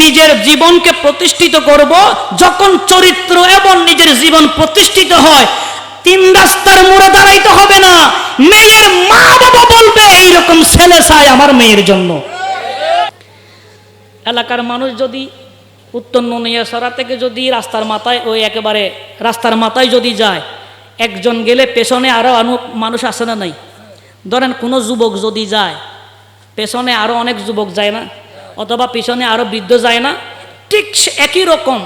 নিজের জীবনকে প্রতিষ্ঠিত করব যখন চরিত্র এবং নিজের জীবন প্রতিষ্ঠিত হয়। তিন রাস্তার মোড়ে দাঁড়াইতে হবে না, মেয়ের মা বাবা বলবে এইরকম ছেলে চাই আমার মেয়ের জন্য। এলাকার মানুষ যদি উত্তর ননিয়াছড়া থেকে যদি রাস্তার মাথায় ওই একেবারে রাস্তার মাথায় যদি যায়, একজন গেলে পেছনে আরো মানুষ আসে না নাই? ধরেন কোনো যুবক যদি যায়, পেছনে আরো অনেক যুবক যায় না, অথবা পিছনে আরো বৃদ্ধ যায় না? ঠিক একই রকম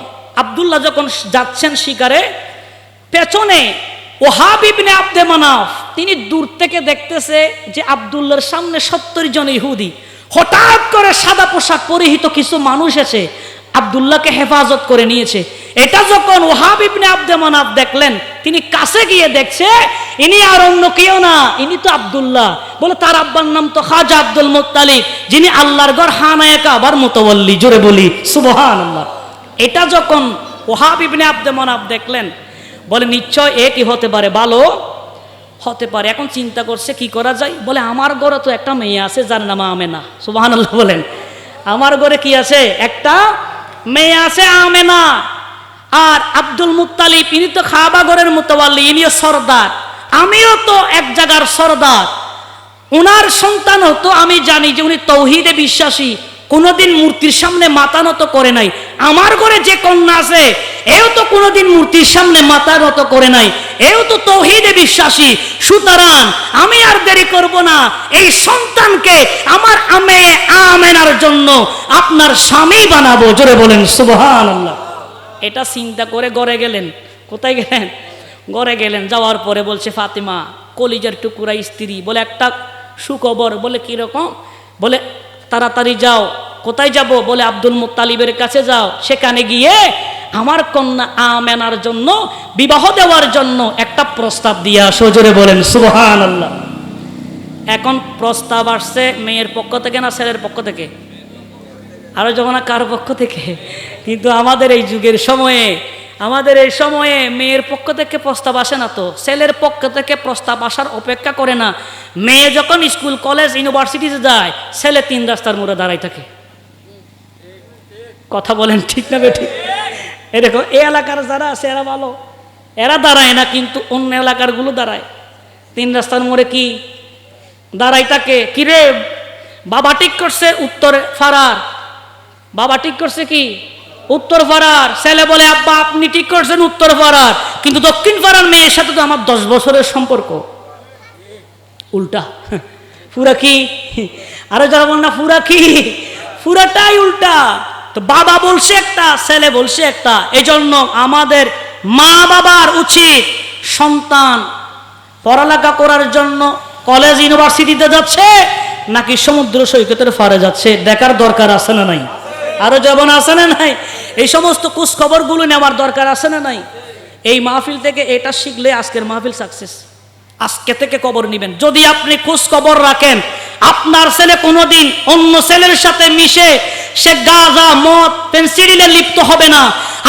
আব্দুল্লাহ যখন যাচ্ছেন শিকারে, পেছনে ওহাব ইবনে আব্দে মানাফ তিনি দূর থেকে দেখতেছে যে আব্দুল্লাহর সামনে 70 জন ইহুদি। হঠাৎ করে সাদা পোশাক পরিহিত কিছু মানুষ এসে আব্দুল্লাহকে হেফাজত করে নিয়েছে। এটা যখন ওহাব ইবনে আব্দে মানাফ দেখলেন, তিনি কাছে গিয়ে দেখছে ইনি আর অন্য কেউ না, ইনি তো আব্দুল্লাহ। বলে তার আব্বার নাম তো খাজা আব্দুল মুত্তালিব, যিনি আল্লাহর ঘর হানায়ে কাবার মুতাওয়াল্লি। জোরে বলি সুবহানাল্লাহ। এটা যখন ওহাব ইবনে আব্দে মানাফ দেখলেন, বলে নিশ্চয় এ কি হতে পারে, ভালো হতে পারে। এখন চিন্তা করছে কি করা যায়। বলে আমার ঘরে তো একটা মেয়ে আছে যার নাম আমেনা। সুবহানাল্লাহ বলেন। আমার ঘরে কি আছে? একটা মেয়ে আছে আমেনা। আর আব্দুল মুত্তালিব ইনি তো কাবা ঘরের মুতাওয়াল্লি, ইনিও সরদার, আমিও তো এক জায়গার সরদার। উনার সন্তান হতো, আমি জানি যে উনি তৌহিদে বিশ্বাসী, কোনোদিন মূর্তির সামনে মাথা নত করে নাই। আমার ঘরে যে কন্যা আছে এও তো কোনোদিন মূর্তির সামনে মাথা নত করে নাই, এও তো তৌহিদে বিশ্বাসী। সুতরাং আমি আর দেরি করব না, এই সন্তানকে আমার আমেনার জন্য আপনার স্বামী বানাবো। জোরে বলেন সুবহানাল্লাহ। এটা চিন্তা করে ঘরে গেলেন। কোথায় গেলেন? ঘরে গেলেন। যাওয়ার পরে বলছে ফাতেমা কলিজার টুকুরা স্ত্রী, বলে একটা সুখবর। বলে কিরকম? বলে তাড়াতাড়ি যাও। কোথায় যাব? বলে আব্দুল মুত্তালিবের কাছে যাও, সেখানে গিয়ে আমার কন্যা আমেনার জন্য বিবাহ দেওয়ার জন্য একটা প্রস্তাব দিয়ে আসো। জোরে বলেন সুবহানাল্লাহ। এখন প্রস্তাব আসছে মেয়ের পক্ষ থেকে না ছেলের পক্ষ থেকে? আরো যখন না কার পক্ষ থেকে? কিন্তু আমাদের এই যুগের সময়ে, আমাদের এই সময়ে মেয়ের পক্ষ থেকে প্রস্তাব আসে না তো, ছেলের পক্ষ থেকে প্রস্তাব আসার অপেক্ষা করে না। মেয়ে যখন স্কুল কলেজ ইউনিভার্সিটিতে যায়, ছেলে 3 রাস্তার মোড়ে দাঁড়াই থাকে। কথা বলেন ঠিক না বেঠিক? এই দেখো এই এলাকার যারা আছে এরা ভালো, এরা দাঁড়ায় না, কিন্তু অন্য এলাকার গুলো দাঁড়ায়। 3 রাস্তার মোড়ে কি দাঁড়াই থাকে? কিরে বাবা ঠিক করছে উত্তরে ফারার, বাবা ঠিক করছে কি উত্তর পাড়ার। ছেলে বলে আব্বা আপনি ঠিক করছেন উত্তর পাড়ার, কিন্তু দক্ষিণ পাড়ার মেয়ের সাথে তো আমার 10 বছরের সম্পর্ক। উল্টা পুরা কি? আরো যারা বল না পুরা কি? পুরাটাই উল্টা। তো বাবা বলছে একটা, ছেলে বলছে একটা। এজন্য আমাদের মা বাবার উচিত সন্তান পড়ালেখা করার জন্য কলেজ ইউনিভার্সিটিতে যাচ্ছে নাকি সমুদ্র সৈকতের পাড়ে যাচ্ছে দেখার দরকার আছে না নাই? আরো যেমন আছে না নাই? এই সমস্ত খোঁজ খবরগুলো নেওয়ার দরকার আছে না নাই? এই মাহফিল থেকে এটা শিখলে আজকের মাহফিল সাকসেস। আজকে থেকে খবর নেবেন। যদি আপনি খোঁজ খবর রাখেন, আপনার ছেলে কোনোদিন অন্য ছেলের সাথে মিশে সে গাঁজা মদ পেন্সিডিলে লিপ্ত হবে না।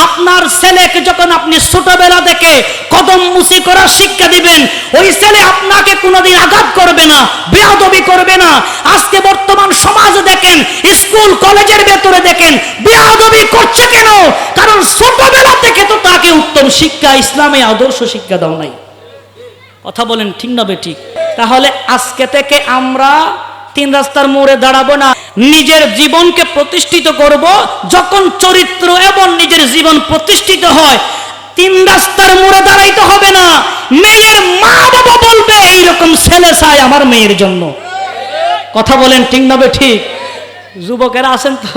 আপনার ছেলেকে যখন আপনি ছোটবেলা থেকে কদম মুসি করার শিক্ষা দিবেন, ওই ছেলে আপনাকে কোনোদিন আঘাত করবে না, বেয়াদবি করবে না। আজকে বর্তমান সমাজে দেখেন, স্কুল কলেজের ভেতরে দেখেন বেয়াদবি করছে কেন? কারণ ছোটবেলা থেকে তো তাকে উত্তম শিক্ষা, ইসলামে আদর্শ শিক্ষা দাও নাই। কথা বলেন ঠিক না বেঠিক? তাহলে আজকে থেকে আমরা 3 রাস্তার মোড়ে দাঁড়াবো না, নিজের জীবনকে প্রতিষ্ঠিত করব যখন চরিত্র এবং নিজের জীবন প্রতিষ্ঠিত হয়। 3 রাস্তার মোড়ে দাঁড়াইতে হবে না, মেয়ের মা বাবা বলবে এইরকম ছেলে চাই আমার মেয়ের জন্য। কথা বলেন ঠিক না বেঠিক? যুবকেরা আছেন তো?